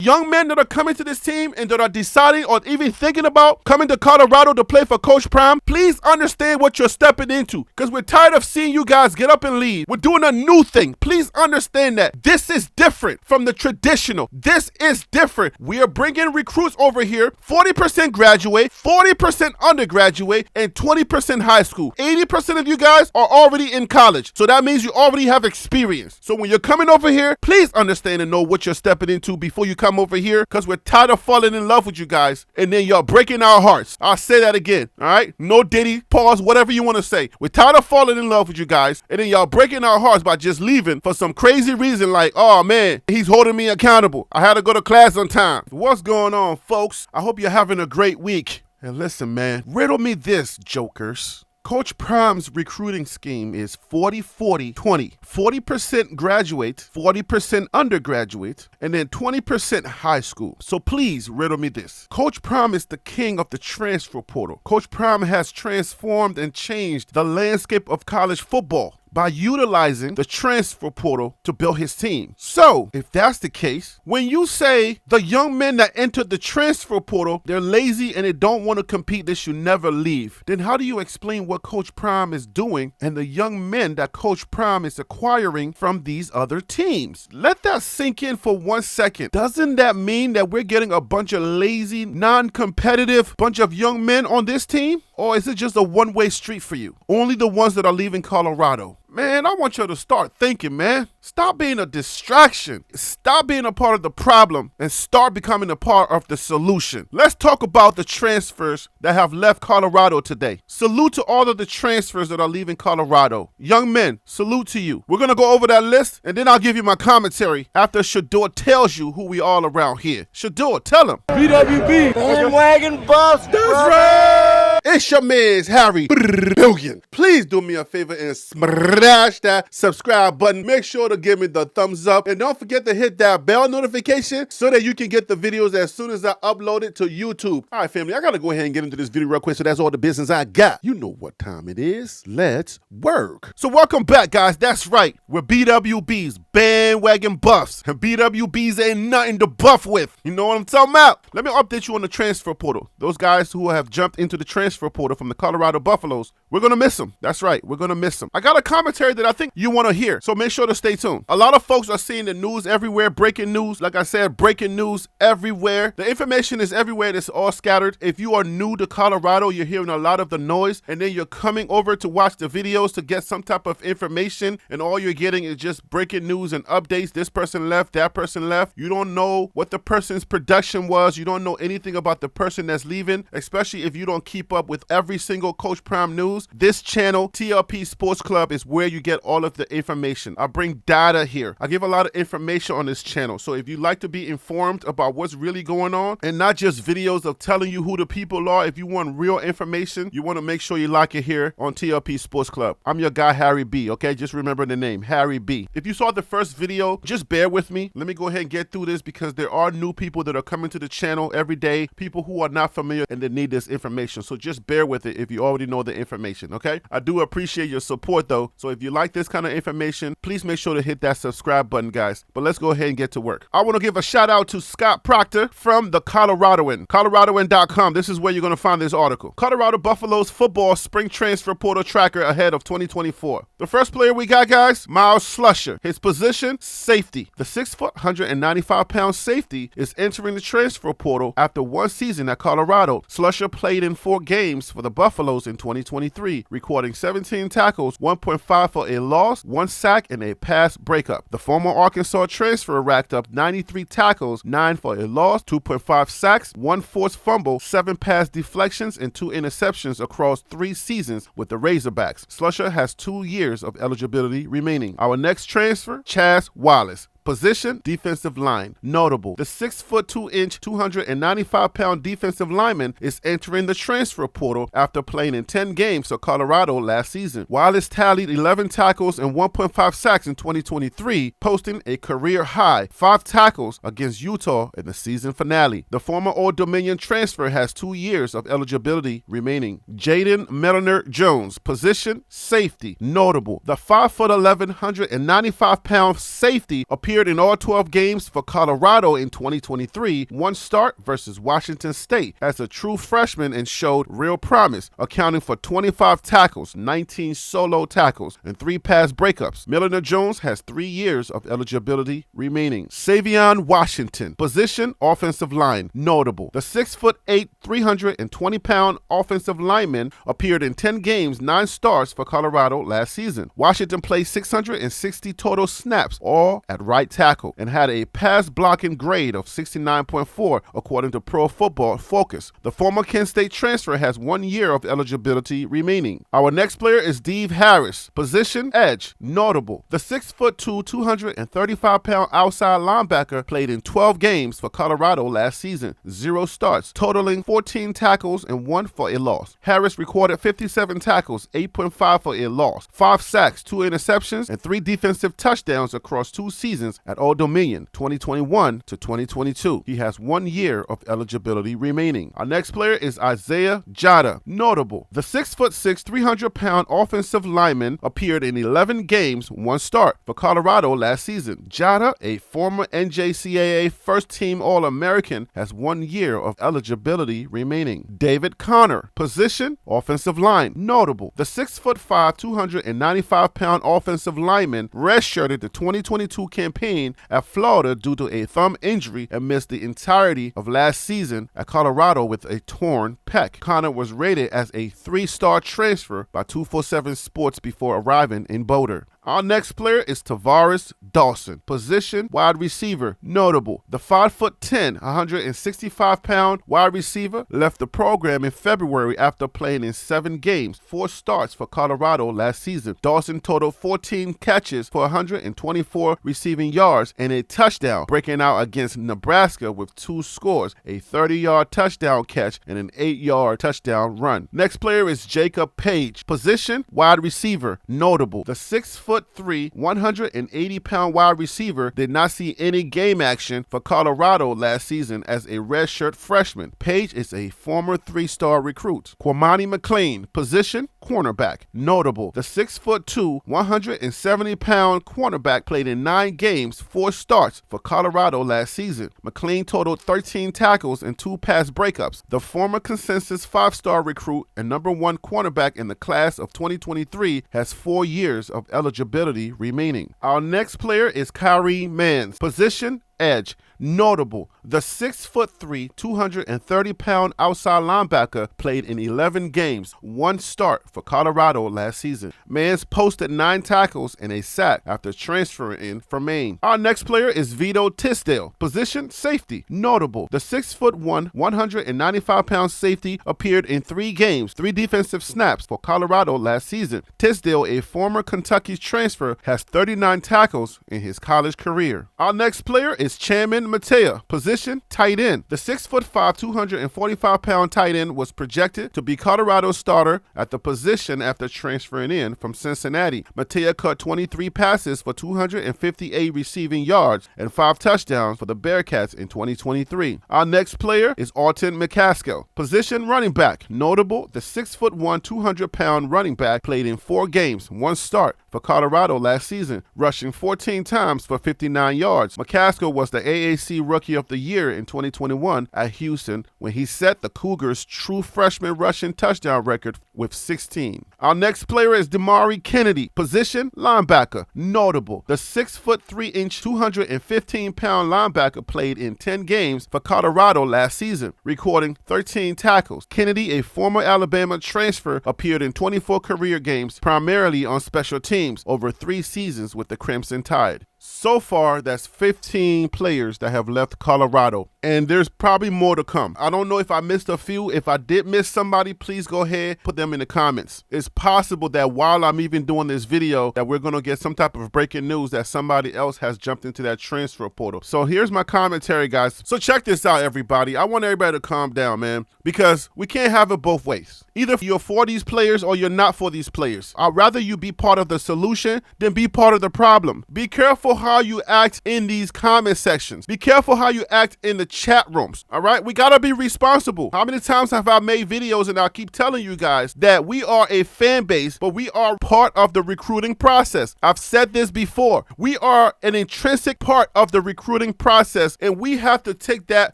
Young men that are coming to this team and that are deciding or even thinking about coming to Colorado to play for Coach Prime, please understand what you're stepping into, because we're tired of seeing you guys get up and leave. We're doing a new thing. Please understand that this is different from the traditional. This is different. We are bringing recruits over here, 40% graduate, 40% undergraduate, and 20% high school. 80% of you guys are already in college, so that means you already have experience. So when you're coming over here, please understand and know what you're stepping into before you come over here, because we're tired of falling in love with you guys and then y'all breaking our hearts. I'll say that again, all right? No Diddy, pause, whatever you want to say. We're tired of falling in love with you guys and then y'all breaking our hearts by just leaving for some crazy reason like, oh man, he's holding me accountable. I had to go to class on time. What's going on, folks? I hope you're having a great week. And listen, man, riddle me this, jokers. Coach Prime's recruiting scheme is 40-40-20. 40% graduate, 40% undergraduate, and then 20% high school. So please riddle me this. Coach Prime is the king of the transfer portal. Coach Prime has transformed and changed the landscape of college football by utilizing the transfer portal to build his team. So, if that's the case, when you say the young men that entered the transfer portal, they're lazy and they don't want to compete, they should never leave, then how do you explain what Coach Prime is doing and the young men that Coach Prime is acquiring from these other teams? Let that sink in for 1 second. Doesn't that mean that we're getting a bunch of lazy, non-competitive bunch of young men on this team? Or is it just a one-way street for you? Only the ones that are leaving Colorado. Man, I want you to start thinking, man. Stop being a distraction. Stop being a part of the problem and start becoming a part of the solution. Let's talk about the transfers that have left Colorado today. Salute to all of the transfers that are leaving Colorado. Young men, salute to you. We're going to go over that list and then I'll give you my commentary after Shador tells you who we all around here. Shador, tell him. BWB. Bandwagon Buffs. That's right. It's your man's Harry Billion. Please do me a favor and smash that subscribe button. Make sure to give me the thumbs up. And don't forget to hit that bell notification so that you can get the videos as soon as I upload it to YouTube. All right, family, I got to go ahead and get into this video real quick, so that's all the business I got. You know what time it is. Let's work. So welcome back, guys. That's right. We're BWB's Bandwagon Buffs. And BWBs ain't nothing to buff with. You know what I'm talking about? Let me update you on the transfer portal. Those guys who have jumped into the transfer portal from the Colorado Buffaloes, we're going to miss them. That's right. We're going to miss them. I got a commentary that I think you want to hear, so make sure to stay tuned. A lot of folks are seeing the news everywhere, breaking news. Like I said, breaking news everywhere. The information is everywhere. It's all scattered. If you are new to Colorado, you're hearing a lot of the noise, and then you're coming over to watch the videos to get some type of information, and all you're getting is just breaking news and updates. This person left, that person left. You don't know what the person's production was. You don't know anything about the person that's leaving, especially if you don't keep up with every single Coach Prime news. This channel, TLP Sports Club, is where you get all of the information. I bring data here. I give a lot of information on this channel. So if you like to be informed about what's really going on and not just videos of telling you who the people are, if you want real information, you want to make sure you like it here on TLP Sports Club. I'm your guy, Harry B, okay? Just remember the name, Harry B. If you saw the first video, just bear with me. Let me go ahead and get through this because there are new people that are coming to the channel every day, people who are not familiar and they need this information. So just bear with it if you already know the information, okay? I do appreciate your support though. So if you like this kind of information, please make sure to hit that subscribe button, guys. But let's go ahead and get to work. I want to give a shout out to Scott Proctor from the Coloradoan, Coloradoan.com. This is where you're going to find this article. Colorado Buffaloes football spring transfer portal tracker ahead of 2024. The first player we got, guys, Miles Slusher. His position, safety. The 6', 195-pound safety is entering the transfer portal after one season at Colorado. Slusher played in 4 games for the Buffaloes in 2023, recording 17 tackles, 1.5 for a loss, 1 sack, and a pass breakup. The former Arkansas transfer racked up 93 tackles, 9 for a loss, 2.5 sacks, 1 forced fumble, 7 pass deflections, and 2 interceptions across 3 seasons with the Razorbacks. Slusher has 2 years of eligibility remaining. Our next transfer, Chaz Wallace. Position, defensive line. Notable, the 6'2", 295-pound defensive lineman is entering the transfer portal after playing in 10 games for Colorado last season. Wallace tallied 11 tackles and 1.5 sacks in 2023, posting a career high 5 tackles against Utah in the season finale. The former Old Dominion transfer has 2 years of eligibility remaining. Jaden Meliner Jones. Position, safety. Notable, the 5'11", 195-pound safety appeared appeared in all 12 games for Colorado in 2023, 1 start versus Washington State as a true freshman and showed real promise, accounting for 25 tackles, 19 solo tackles, and 3 pass breakups. Milliner Jones has 3 years of eligibility remaining. Savion Washington, position offensive line, notable. The 6'8", 320-pound offensive lineman appeared in 10 games, 9 starts for Colorado last season. Washington played 660 total snaps, all at right tackle, and had a pass blocking grade of 69.4 according to Pro Football Focus. The former Kent State transfer has 1 year of eligibility remaining. Our next player is Steve Harris, position edge, notable. The 6'2", 235-pound outside linebacker played in 12 games for Colorado last season, 0 starts, totaling 14 tackles and 1 for a loss. Harris recorded 57 tackles, 8.5 for a loss, 5 sacks, 2 interceptions, and 3 defensive touchdowns across 2 seasons at Old Dominion, 2021 to 2022. He has 1 year of eligibility remaining. Our next player is Isaiah Jada, notable. The 6'6", 300-pound offensive lineman appeared in 11 games, 1 start for Colorado last season. Jada, a former NJCAA first-team All-American, has 1 year of eligibility remaining. David Connor, position offensive line, notable. The 6'5", 295-pound offensive lineman redshirted the 2022 campaign at Florida due to a thumb injury and missed the entirety of last season at Colorado with a torn pec. Connor was rated as a 3-star transfer by 247 Sports before arriving in Boulder. Our next player is Tavares Dawson, position wide receiver, notable. The 5'10", 165-pound wide receiver left the program in February after playing in 7 games, 4 starts for Colorado last season. Dawson totaled 14 catches for 124 receiving yards and a touchdown, breaking out against Nebraska with 2 scores, a 30-yard touchdown catch and an 8-yard touchdown run. Next player is Jacob Page, position wide receiver, notable. The 6'3", 180-pound wide receiver did not see any game action for Colorado last season as a redshirt freshman. Page is a former 3-star recruit. Quamani McLean, position cornerback, notable. The 6'2", 170-pound cornerback played in 9 games, 4 starts for Colorado last season. McLean totaled 13 tackles and 2 pass breakups. The former consensus 5-star recruit and #1 cornerback in the class of 2023 has 4 years of eligibility remaining. Our next player is Kyrie Mans, position edge, notable. The 6'3", 230-pound outside linebacker played in 11 games, 1 start for Colorado last season. Mans posted 9 tackles and a sack after transferring in from Maine. Our next player is Vito Tisdale, position safety, notable. The 6'1", 195-pound safety appeared in 3 games, 3 defensive snaps for Colorado last season. Tisdale, a former Kentucky transfer, has 39 tackles in his college career. Our next player is Chairman Matea, position tight end. The 6'5", 245-pound tight end was projected to be Colorado's starter at the position after transferring in from Cincinnati. Matea caught 23 passes for 258 receiving yards and 5 touchdowns for the Bearcats in 2023. Our next player is Alton McCaskill, position running back, notable. The 6'1", 200-pound running back played in 4 games, 1 start for Colorado last season, rushing 14 times for 59 yards. McCaskill was the AAC Rookie of the Year in 2021 at Houston when he set the Cougars' true freshman rushing touchdown record with 16. Our next player is Demari Kennedy, position linebacker, notable. The 6'3", 215-pound linebacker played in 10 games for Colorado last season, recording 13 tackles. Kennedy, a former Alabama transfer, appeared in 24 career games, primarily on special teams, over 3 seasons with the Crimson Tide. So far, that's 15 players that have left Colorado, and there's probably more to come. I don't know if I missed a few. If I did miss somebody, please go ahead, put them in the comments. It's possible that while I'm even doing this video, that we're going to get some type of breaking news that somebody else has jumped into that transfer portal. So here's my commentary, guys. So check this out, everybody. I want everybody to calm down, man, because we can't have it both ways. Either you're for these players or you're not for these players. I'd rather you be part of the solution than be part of the problem. Be careful careful how you act in these comment sections. Be careful how you act in the chat rooms, all right? We gotta be responsible. How many times have I made videos and I keep telling you guys that we are a fan base, but we are part of the recruiting process? I've said this before. We are an intrinsic part of the recruiting process, and we have to take that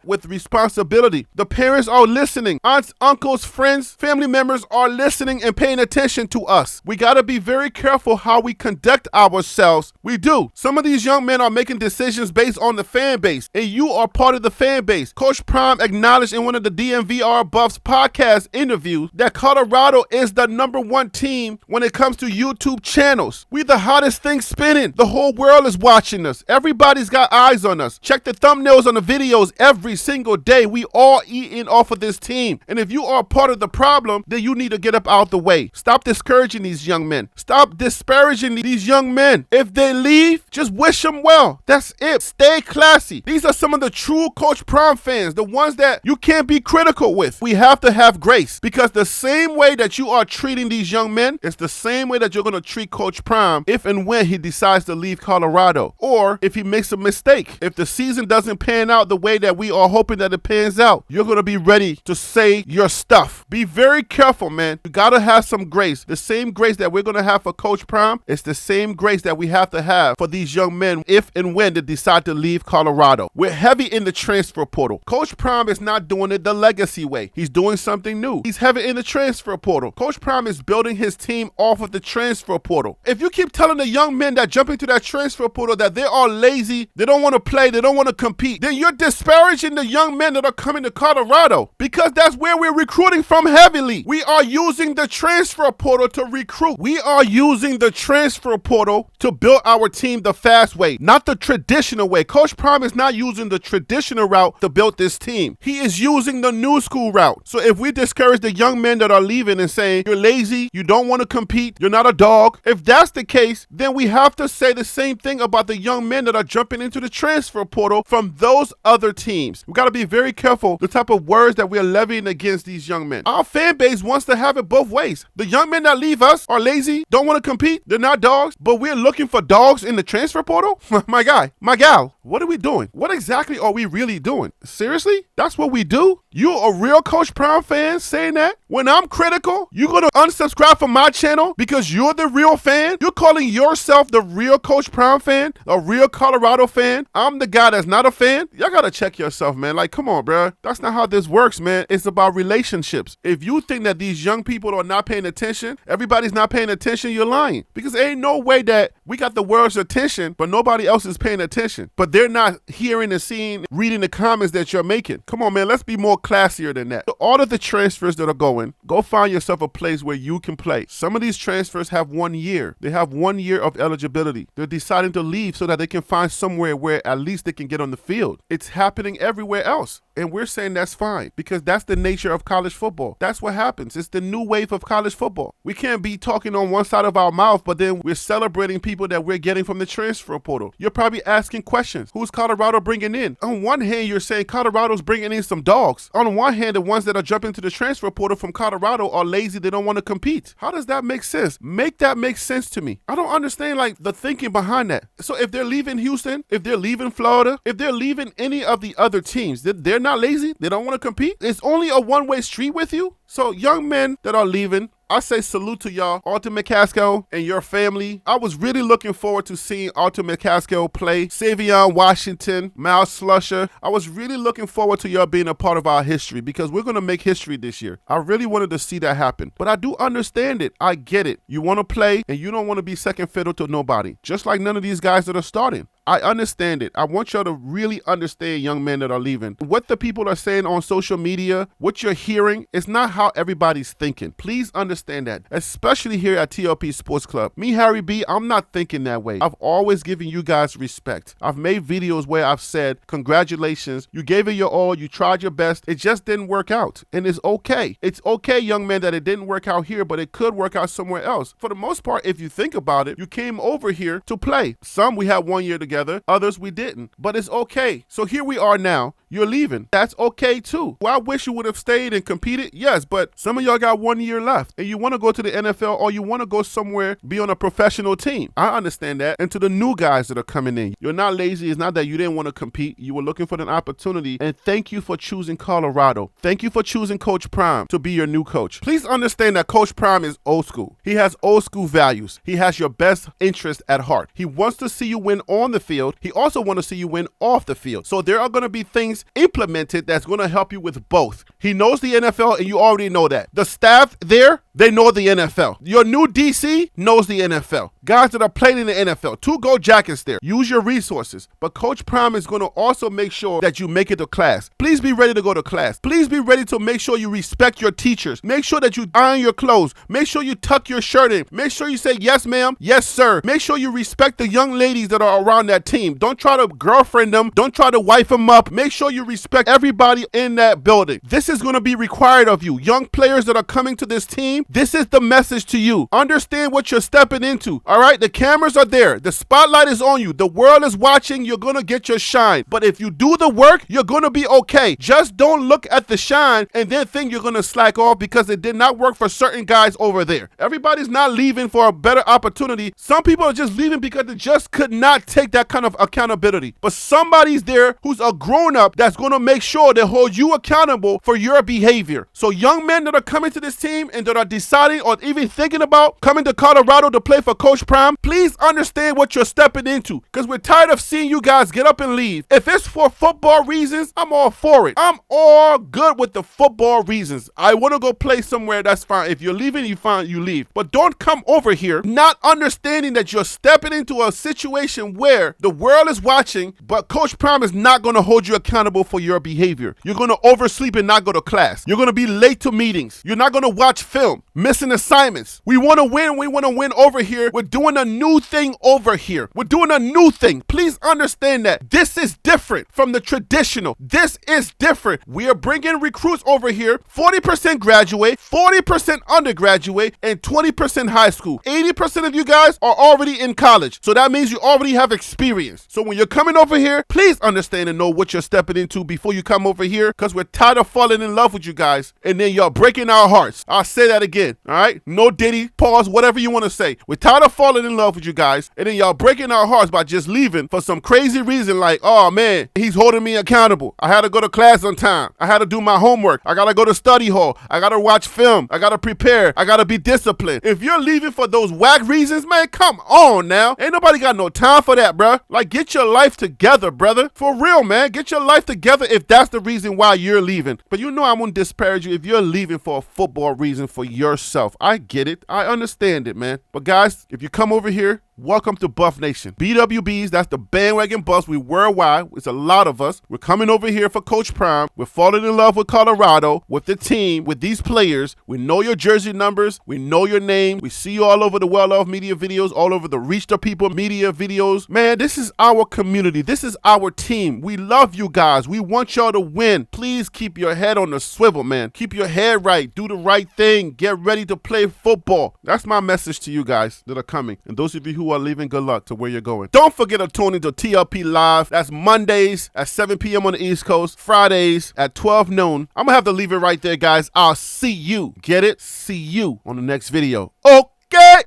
with responsibility. The parents are listening. Aunts, uncles, friends, family members are listening and paying attention to us. We gotta be very careful how we conduct ourselves. We do. Some of these young men are making decisions based on the fan base, and you are part of the fan base. Coach Prime acknowledged in one of the DMVR Buffs podcast interviews that Colorado is the #1 team when it comes to YouTube channels. We the hottest thing spinning. The whole world is watching us. Everybody's got eyes on us. Check the thumbnails on the videos every single day. We all eating off of this team. And if you are part of the problem, then you need to get up out the way. Stop discouraging these young men. Stop disparaging these young men. If they leave, just wish them well. That's it. Stay classy. These are some of the true Coach Prime fans, the ones that you can't be critical with. We have to have grace, because the same way that you are treating these young men, it's the same way that you're going to treat Coach Prime if and when he decides to leave Colorado, or if he makes a mistake. If the season doesn't pan out the way that we are hoping that it pans out, you're going to be ready to say your stuff. Be very careful, man. You got to have some grace. The same grace that we're going to have for Coach Prime, it's the same grace that we have to have for these young men if and when they decide to leave Colorado. We're heavy in the transfer portal. Coach Prime is not doing it the legacy way. He's doing something new. He's heavy in the transfer portal. Coach Prime is building his team off of the transfer portal. If you keep telling the young men that jump into that transfer portal that they are lazy, they don't want to play, they don't want to compete, then you're disparaging the young men that are coming to Colorado, because that's where we're recruiting from heavily. We are using the transfer portal to recruit. We are using the transfer portal to build our team the fast way, not the traditional way. Coach Prime is not using the traditional route to build this team. He is using the new school route. So if we discourage the young men that are leaving and saying, you're lazy, you don't want to compete, you're not a dog, if that's the case, then we have to say the same thing about the young men that are jumping into the transfer portal from those other teams. We got to be very careful the type of words that we're levying against these young men. Our fan base wants to have it both ways. The young men that leave us are lazy, don't want to compete, they're not dogs, but we're looking for dogs in the transfer portal? My guy, my gal, what are we doing? What exactly are we really doing? Seriously? That's what we do? You're a real Coach Prime fan saying that? When I'm critical, you're going to unsubscribe from my channel because you're the real fan? You're calling yourself the real Coach Prime fan? A real Colorado fan? I'm the guy that's not a fan? Y'all got to check yourself, man. Like, come on, bro. That's not how this works, man. It's about relationships. If you think that these young people are not paying attention, everybody's not paying attention, you're lying. Because there ain't no way that we got the world's attention, but nobody else is paying attention. But they're not hearing and seeing, reading the comments that you're making. Come on, man. Let's be more classier than that. So all of the transfers that are going, go find yourself a place where you can play. Some of these transfers have 1 year. They have 1 year of eligibility. They're deciding to leave so that they can find somewhere where at least they can get on the field. It's happening everywhere else. And we're saying that's fine because that's the nature of college football. That's what happens. It's the new wave of college football. We can't be talking on one side of our mouth, but then we're celebrating people that we're getting from the transfer portal. You're probably asking questions. Who's Colorado bringing in? On one hand, you're saying Colorado's bringing in some dogs. On one hand, the ones that are jumping to the transfer portal from Colorado are lazy. They don't want to compete. How does that make sense? Make that make sense to me. I don't understand like the thinking behind that. So if they're leaving Houston, if they're leaving Florida, if they're leaving any of the other teams, they're not lazy. They don't want to compete. It's only a one-way street with you. So young men that are leaving, I say salute to y'all, Arthur McCaskill and your family. I was really looking forward to seeing Arthur McCaskill play, Savion Washington, Miles Slusher. I was really looking forward to y'all being a part of our history because we're going to make history this year. I really wanted to see that happen, but I do understand it. I get it. You want to play and you don't want to be second fiddle to nobody, just like none of these guys that are starting. I understand it. I want y'all to really understand, young men that are leaving. What the people are saying on social media, what you're hearing, is not how everybody's thinking. Please understand that, especially here at TLP Sports Club. Me, Harry B, I'm not thinking that way. I've always given you guys respect. I've made videos where I've said, congratulations, you gave it your all, you tried your best, it just didn't work out. And it's okay. It's okay, young man, that it didn't work out here, but it could work out somewhere else. For the most part, if you think about it, you came over here to play. Some we had 1 year together, others we didn't, but it's okay. So here we are now. you're leaving. That's okay too. Well, I wish you would have stayed and competed. Yes, but some of y'all got 1 year left and you want to go to the NFL or you want to go somewhere, be on a professional team. I understand that. And to the new guys that are coming in, you're not lazy. It's not that you didn't want to compete. You were looking for an opportunity. And thank you for choosing Colorado. Thank you for choosing Coach Prime to be your new coach. Please understand that Coach Prime is old school. He has old school values. He has your best interest at heart. He wants to see you win on the field. He also wants to see you win off the field. So there are going to be things implemented that's going to help you with both. He knows the NFL and you already know that. The staff there, they know the NFL. Your new DC knows the NFL. Guys that are playing in the NFL, 2 Go Jackets there. Use your resources. But Coach Prime is going to also make sure that you make it to class. Please be ready to go to class. Please be ready to make sure you respect your teachers. Make sure that you iron your clothes. Make sure you tuck your shirt in. Make sure you say, yes, ma'am, yes, sir. Make sure you respect the young ladies that are around that team. Don't try to girlfriend them. Don't try to wife them up. Make sure you respect everybody in that building. This is going to be required of you. Young players that are coming to this team, this is the message to you. Understand what you're stepping into. All right? The cameras are there. The spotlight is on you. The world is watching. You're going to get your shine. But if you do the work, you're going to be okay. Just don't look at the shine and then think you're going to slack off because it did not work for certain guys over there. Everybody's not leaving for a better opportunity. Some people are just leaving because they just could not take that kind of accountability. But somebody's there who's a grown-up that's going to make sure they hold you accountable for your behavior. So young men that are coming to this team and that are deciding or even thinking about coming to Colorado to play for Coach Prime, please understand what you're stepping into because we're tired of seeing you guys get up and leave. If it's for football reasons, I'm all for it. I'm all good with the football reasons. I want to go play somewhere, that's fine. If you're leaving, you fine, you leave. But don't come over here not understanding that you're stepping into a situation where the world is watching, but Coach Prime is not going to hold you accountable for your behavior. You're going to oversleep and not go to class. You're going to be late to meetings. You're not going to watch film, missing assignments. We want to win. We want to win over here. We're doing a new thing over here. We're doing a new thing. Please understand that this is different from the traditional. This is different. We are bringing recruits over here, 40% graduate, 40% undergraduate, and 20% high school. 80% of you guys are already in college. So that means you already have experience. So when you're coming over here, please understand and know what you're stepping into before you come over here because we're tired of falling in love with you guys and then you're breaking our hearts. I'll say that again, all right? No Diddy, pause, whatever you want to say. We're tired of falling in love with you guys and then y'all breaking our hearts by just leaving for some crazy reason like, oh man, he's holding me accountable. I had to go to class on time. I had to do my homework. I got to go to study hall. I got to watch film. I got to prepare. I got to be disciplined. If you're leaving for those whack reasons, man, come on now. Ain't nobody got no time for that, bruh. Like, get your life together, brother. For real, man. Get your life together if that's the reason why you're leaving. But you know I won't disparage you if you're leaving for a football reason for yourself. I get it. I understand it, man. But guys, if you come over here, welcome to Buff Nation. BWBs, that's the bandwagon Buffs. We worldwide. It's a lot of us. We're coming over here for Coach Prime. We're falling in love with Colorado, with the team, with these players. We know your jersey numbers. We know your name. We see you all over the Well Off Media videos, all over the Reach the People media videos. Man, this is our community. This is our team. We love you guys. We want y'all to win. Please keep your head on the swivel, man. Keep your head right. Do the right thing. Get ready to play football. That's my message to you guys that are coming. And those of you who are leaving, good luck to where you're going. Don't forget to tune into TLP Live. That's Mondays at 7 p.m. on the East Coast, Fridays at 12 noon. I'm gonna have to leave it right there, guys. I'll see you. Get it? See you on the next video. Okay.